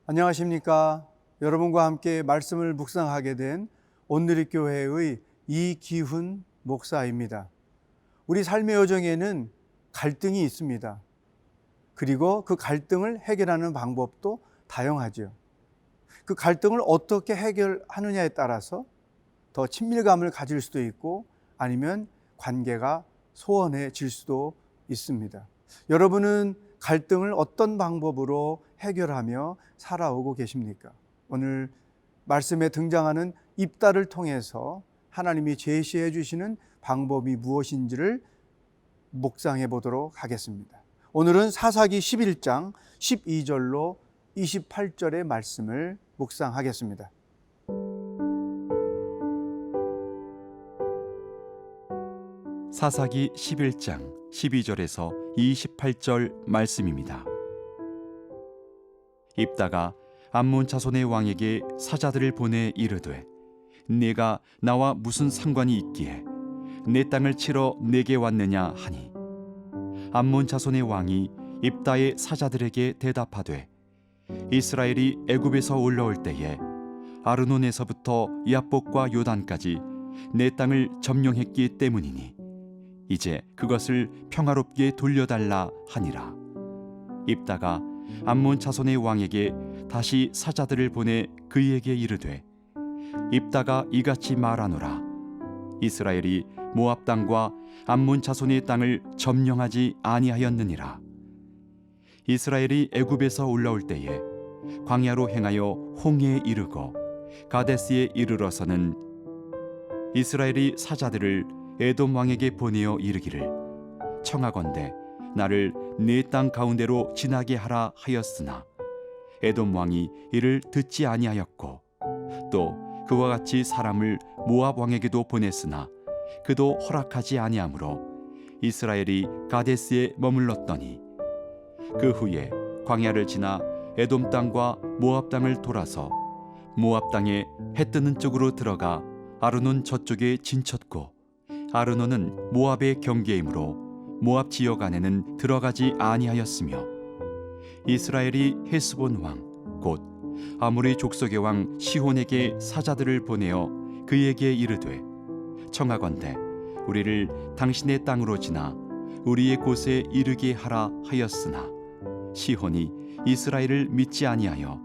안녕하십니까? 여러분과 함께 말씀을 묵상하게 된 온누리교회의 이기훈 목사입니다. 우리 삶의 여정에는 갈등이 있습니다. 그리고 그 갈등을 해결하는 방법도 다양하죠. 그 갈등을 어떻게 해결하느냐에 따라서 더 친밀감을 가질 수도 있고 아니면 관계가 소원해질 수도 있습니다. 여러분은 갈등을 어떤 방법으로 해결하며 살아오고 계십니까? 오늘 말씀에 등장하는 입다를 통해서 하나님이 제시해 주시는 방법이 무엇인지를 묵상해 보도록 하겠습니다. 오늘은 사사기 11장 12절로 28절의 말씀을 묵상하겠습니다. 사사기 11장 12절에서 28절 말씀입니다. 입다가 암몬 자손의 왕에게 사자들을 보내 이르되 네가 나와 무슨 상관이 있기에 내 땅을 치러 내게 왔느냐 하니 암몬 자손의 왕이 입다의 사자들에게 대답하되 이스라엘이 애굽에서 올라올 때에 아르논에서부터 야복과 요단까지 내 땅을 점령했기 때문이니 이제 그것을 평화롭게 돌려달라 하니라. 입다가 암몬 자손의 왕에게 다시 사자들을 보내 그에게 이르되 입다가 이같이 말하노라. 이스라엘이 모압 땅과 암몬 자손의 땅을 점령하지 아니하였느니라. 이스라엘이 애굽에서 올라올 때에 광야로 행하여 홍해에 이르고 가데스에 이르러서는 이스라엘이 사자들을 에돔 왕에게 보내어 이르기를 청하건대 나를 네 땅 가운데로 지나게 하라 하였으나 에돔 왕이 이를 듣지 아니하였고 또 그와 같이 사람을 모압 왕에게도 보냈으나 그도 허락하지 아니하므로 이스라엘이 가데스에 머물렀더니 그 후에 광야를 지나 에돔 땅과 모압 땅을 돌아서 모압 땅에 해 뜨는 쪽으로 들어가 아르논 저쪽에 진쳤고 아르논은 모압의 경계이므로 모압 지역 안에는 들어가지 아니하였으며 이스라엘이 헤스본 왕 곧 아모리 족속의 왕 시혼에게 사자들을 보내어 그에게 이르되 청하건대 우리를 당신의 땅으로 지나 우리의 곳에 이르게 하라 하였으나 시혼이 이스라엘을 믿지 아니하여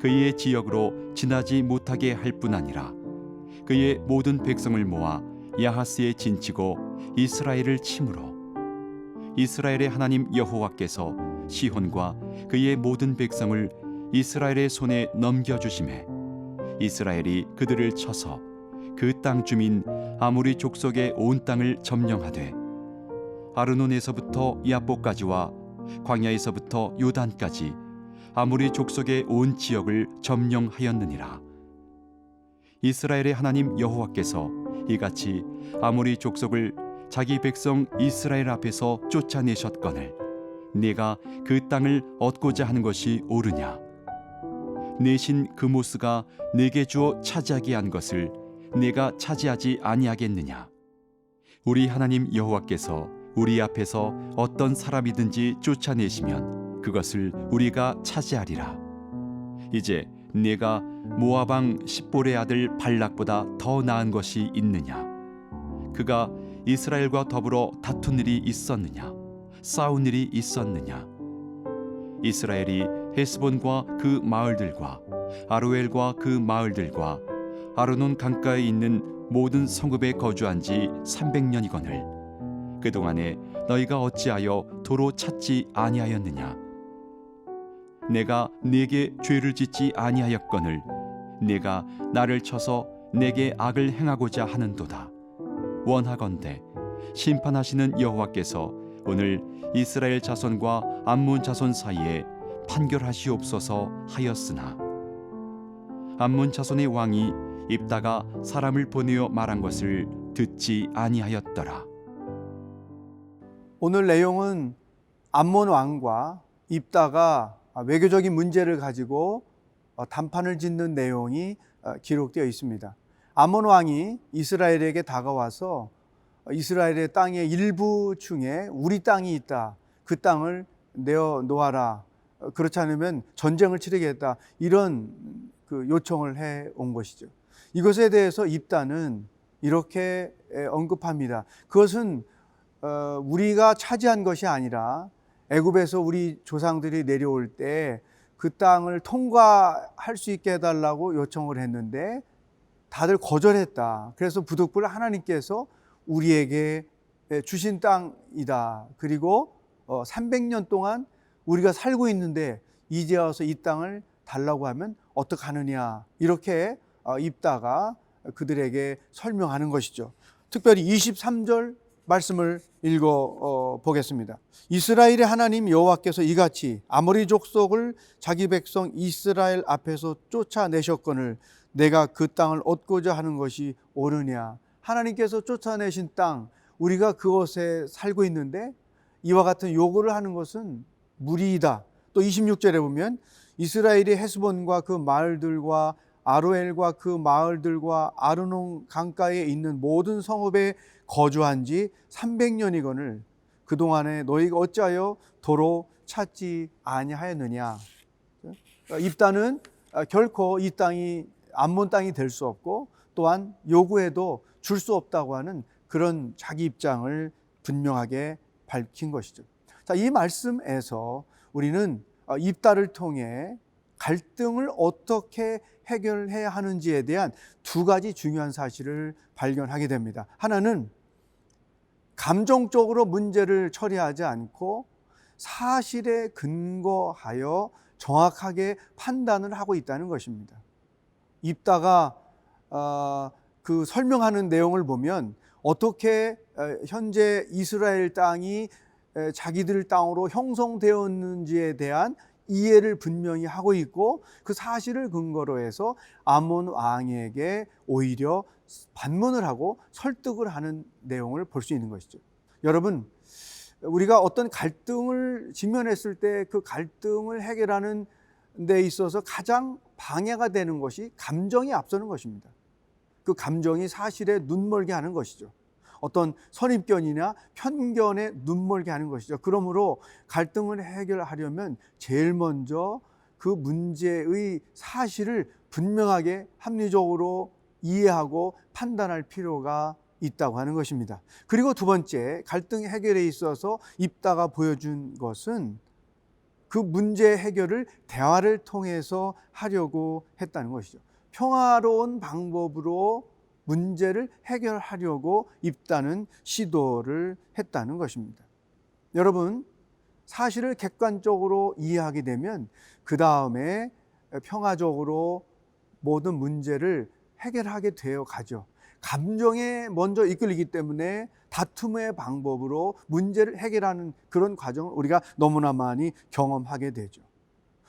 그의 지역으로 지나지 못하게 할 뿐 아니라 그의 모든 백성을 모아 야하스에 진치고 이스라엘을 치므로 이스라엘의 하나님 여호와께서 시혼과 그의 모든 백성을 이스라엘의 손에 넘겨주심에 이스라엘이 그들을 쳐서 그 땅 주민 아모리 족속의 온 땅을 점령하되 아르논에서부터 야복까지와 광야에서부터 요단까지 아모리 족속의 온 지역을 점령하였느니라. 이스라엘의 하나님 여호와께서 이같이 아모리 족속을 자기 백성 이스라엘 앞에서 쫓아내셨거늘 네가 그 땅을 얻고자 하는 것이 옳으냐? 내 신 그모스가 내게 주어 차지하게 한 것을 네가 차지하지 아니하겠느냐? 우리 하나님 여호와께서 우리 앞에서 어떤 사람이든지 쫓아내시면 그것을 우리가 차지하리라. 이제 네가 모압 왕 십볼의 아들 발락보다 더 나은 것이 있느냐? 그가 이스라엘과 더불어 다툰 일이 있었느냐? 싸운 일이 있었느냐? 이스라엘이 헤스본과 그 마을들과 아로엘과 그 마을들과 아르논 강가에 있는 모든 성읍에 거주한 지 300년이거늘 그동안에 너희가 어찌하여 도로 찾지 아니하였느냐? 내가 네게 죄를 짓지 아니하였거늘 네가 나를 쳐서 내게 악을 행하고자 하는도다. 원하건대 심판하시는 여호와께서 오늘 이스라엘 자손과 암몬 자손 사이에 판결하시옵소서 하였으나 암몬 자손의 왕이 입다가 사람을 보내어 말한 것을 듣지 아니하였더라. 오늘 내용은 암몬 왕과 입다가 외교적인 문제를 가지고 담판을 짓는 내용이 기록되어 있습니다. 암몬 왕이 이스라엘에게 다가와서 이스라엘의 땅의 일부층에 우리 땅이 있다. 그 땅을 내어 놓아라. 그렇지 않으면 전쟁을 치르겠다. 이런 그 요청을 해 온 것이죠. 이것에 대해서 입다는 이렇게 언급합니다. 그것은 우리가 차지한 것이 아니라 애굽에서 우리 조상들이 내려올 때 그 땅을 통과할 수 있게 해달라고 요청을 했는데 다들 거절했다. 그래서 부득불 하나님께서 우리에게 주신 땅이다. 그리고 300년 동안 우리가 살고 있는데 이제 와서 이 땅을 달라고 하면 어떡하느냐. 이렇게 입다가 그들에게 설명하는 것이죠. 특별히 23절 말씀을 읽어 보겠습니다. 이스라엘의 하나님 여호와께서 이같이 아모리 족속을 자기 백성 이스라엘 앞에서 쫓아내셨거늘 내가 그 땅을 얻고자 하는 것이 옳으냐. 하나님께서 쫓아내신 땅, 우리가 그곳에 살고 있는데 이와 같은 요구를 하는 것은 무리이다. 또 26절에 보면 이스라엘이 헤스본과 그 마을들과 아로엘과 그 마을들과 아르논 강가에 있는 모든 성읍에 거주한 지 300년이거늘 그동안에 너희가 어찌하여 도로 찾지 아니하였느냐. 입다는 결코 이 땅이 암몬 땅이 될 수 없고 또한 요구해도 줄 수 없다고 하는 그런 자기 입장을 분명하게 밝힌 것이죠. 자, 이 말씀에서 우리는 입다를 통해 갈등을 어떻게 해결해야 하는지에 대한 두 가지 중요한 사실을 발견하게 됩니다. 하나는 감정적으로 문제를 처리하지 않고 사실에 근거하여 정확하게 판단을 하고 있다는 것입니다. 입다가 그 설명하는 내용을 보면 어떻게 현재 이스라엘 땅이 자기들 땅으로 형성되었는지에 대한 이해를 분명히 하고 있고 그 사실을 근거로 해서 아몬 왕에게 오히려 반문을 하고 설득을 하는 내용을 볼 수 있는 것이죠. 여러분, 우리가 어떤 갈등을 직면했을 때 그 갈등을 해결하는 데 있어서 가장 방해가 되는 것이 감정이 앞서는 것입니다. 그 감정이 사실에 눈멀게 하는 것이죠. 어떤 선입견이나 편견에 눈멀게 하는 것이죠. 그러므로 갈등을 해결하려면 제일 먼저 그 문제의 사실을 분명하게 합리적으로 이해하고 판단할 필요가 있다고 하는 것입니다. 그리고 두 번째, 갈등 해결에 있어서 입다가 보여준 것은 그 문제 해결을 대화를 통해서 하려고 했다는 것이죠. 평화로운 방법으로 문제를 해결하려고 입다는 시도를 했다는 것입니다. 여러분, 사실을 객관적으로 이해하게 되면 그 다음에 평화적으로 모든 문제를 해결하게 되어 가죠. 감정에 먼저 이끌리기 때문에 다툼의 방법으로 문제를 해결하는 그런 과정을 우리가 너무나 많이 경험하게 되죠.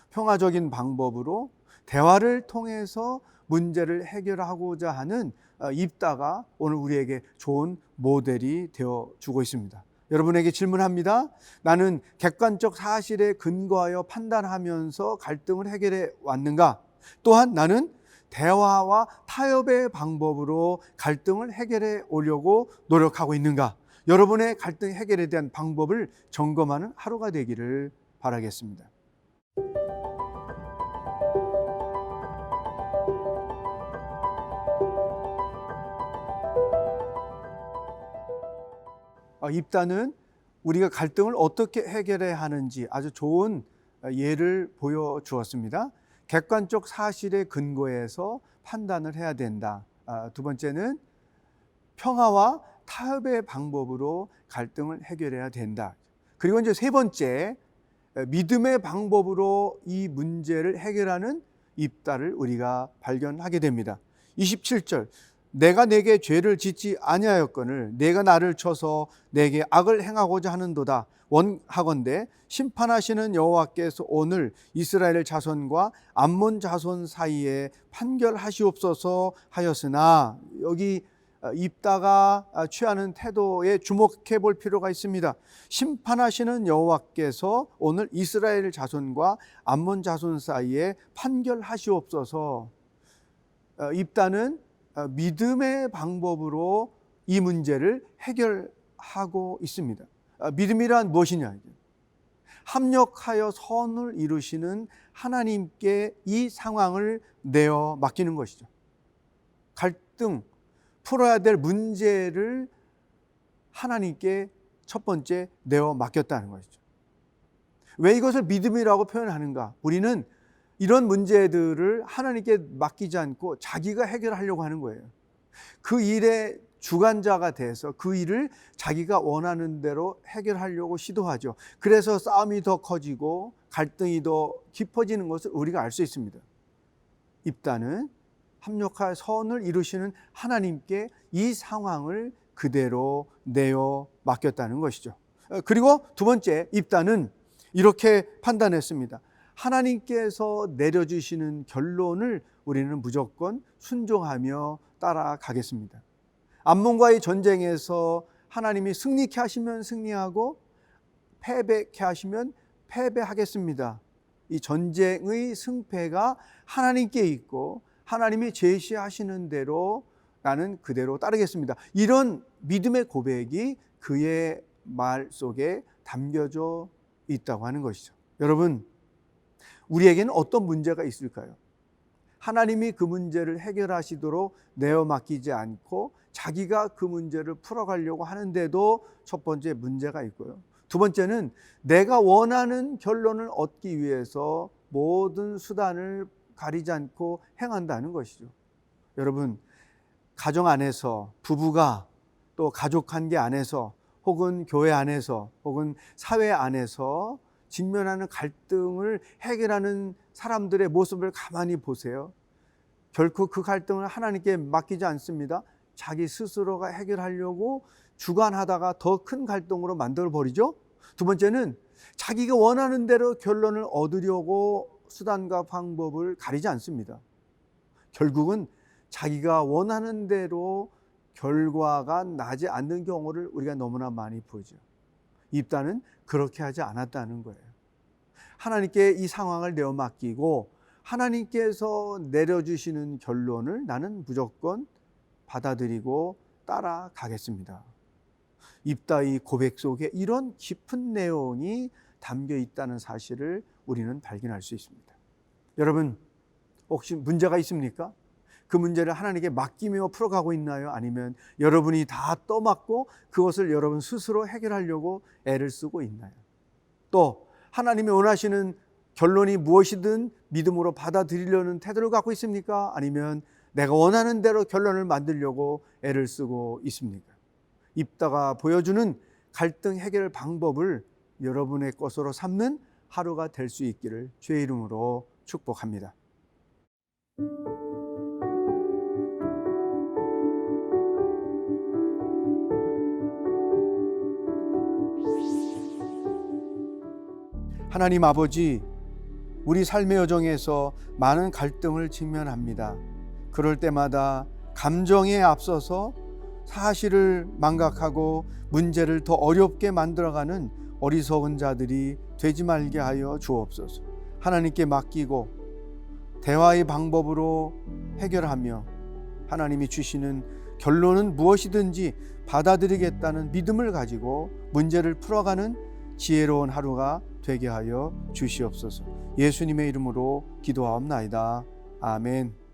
평화적인 방법으로 대화를 통해서 문제를 해결하고자 하는 입다가 오늘 우리에게 좋은 모델이 되어주고 있습니다. 여러분에게 질문합니다. 나는 객관적 사실에 근거하여 판단하면서 갈등을 해결해 왔는가? 또한 나는 대화와 타협의 방법으로 갈등을 해결해 오려고 노력하고 있는가? 여러분의 갈등 해결에 대한 방법을 점검하는 하루가 되기를 바라겠습니다. 입다는 우리가 갈등을 어떻게 해결해야 하는지 아주 좋은 예를 보여주었습니다. 객관적 사실에 근거해서 판단을 해야 된다. 두 번째는 평화와 타협의 방법으로 갈등을 해결해야 된다. 그리고 이제 세 번째, 믿음의 방법으로 이 문제를 해결하는 입다를 우리가 발견하게 됩니다. 27절, 내가 내게 죄를 짓지 아니하였거늘 내가 나를 쳐서 내게 악을 행하고자 하는도다. 원하건대 심판하시는 여호와께서 오늘 이스라엘 자손과 암몬 자손 사이에 판결하시옵소서 하였으나, 여기 입다가 취하는 태도에 주목해 볼 필요가 있습니다. 심판하시는 여호와께서 오늘 이스라엘 자손과 암몬 자손 사이에 판결하시옵소서. 입다는 믿음의 방법으로 이 문제를 해결하고 있습니다. 믿음이란 무엇이냐? 합력하여 선을 이루시는 하나님께 이 상황을 내어 맡기는 것이죠. 갈등, 풀어야 될 문제를 하나님께 첫 번째 내어 맡겼다는 것이죠. 왜 이것을 믿음이라고 표현하는가? 우리는 이런 문제들을 하나님께 맡기지 않고 자기가 해결하려고 하는 거예요. 그 일의 주관자가 돼서 그 일을 자기가 원하는 대로 해결하려고 시도하죠. 그래서 싸움이 더 커지고 갈등이 더 깊어지는 것을 우리가 알 수 있습니다. 입다는 합력하여 선을 이루시는 하나님께 이 상황을 그대로 내어 맡겼다는 것이죠. 그리고 두 번째, 입다는 이렇게 판단했습니다. 하나님께서 내려주시는 결론을 우리는 무조건 순종하며 따라가겠습니다. 암몬과의 전쟁에서 하나님이 승리케 하시면 승리하고 패배케 하시면 패배하겠습니다. 이 전쟁의 승패가 하나님께 있고 하나님이 제시하시는 대로 나는 그대로 따르겠습니다. 이런 믿음의 고백이 그의 말 속에 담겨져 있다고 하는 것이죠. 여러분, 우리에게는 어떤 문제가 있을까요? 하나님이 그 문제를 해결하시도록 내어 맡기지 않고 자기가 그 문제를 풀어가려고 하는데도 첫 번째 문제가 있고요. 두 번째는 내가 원하는 결론을 얻기 위해서 모든 수단을 가리지 않고 행한다는 것이죠. 여러분, 가정 안에서 부부가 또 가족 관계 안에서 혹은 교회 안에서 혹은 사회 안에서 직면하는 갈등을 해결하는 사람들의 모습을 가만히 보세요. 결코 그 갈등을 하나님께 맡기지 않습니다. 자기 스스로가 해결하려고 주관하다가 더 큰 갈등으로 만들어 버리죠. 두 번째는 자기가 원하는 대로 결론을 얻으려고 수단과 방법을 가리지 않습니다. 결국은 자기가 원하는 대로 결과가 나지 않는 경우를 우리가 너무나 많이 보죠. 입다는 그렇게 하지 않았다는 거예요. 하나님께 이 상황을 내어 맡기고 하나님께서 내려주시는 결론을 나는 무조건 받아들이고 따라가겠습니다. 입다의 고백 속에 이런 깊은 내용이 담겨 있다는 사실을 우리는 발견할 수 있습니다. 여러분, 혹시 문제가 있습니까? 그 문제를 하나님께 맡기며 풀어가고 있나요? 아니면 여러분이 다 떠맡고 그것을 여러분 스스로 해결하려고 애를 쓰고 있나요? 또 하나님이 원하시는 결론이 무엇이든 믿음으로 받아들이려는 태도를 갖고 있습니까? 아니면 내가 원하는 대로 결론을 만들려고 애를 쓰고 있습니까? 입다가 보여주는 갈등 해결 방법을 여러분의 것으로 삼는 하루가 될 수 있기를 주의 이름으로 축복합니다. 하나님 아버지, 우리 삶의 여정에서 많은 갈등을 직면합니다. 그럴 때마다 감정에 앞서서 사실을 망각하고 문제를 더 어렵게 만들어가는 어리석은 자들이 되지 말게 하여 주옵소서. 하나님께 맡기고 대화의 방법으로 해결하며 하나님이 주시는 결론은 무엇이든지 받아들이겠다는 믿음을 가지고 문제를 풀어가는 지혜로운 하루가 되게 하여 주시옵소서. 예수님의 이름으로 기도하옵나이다. 아멘.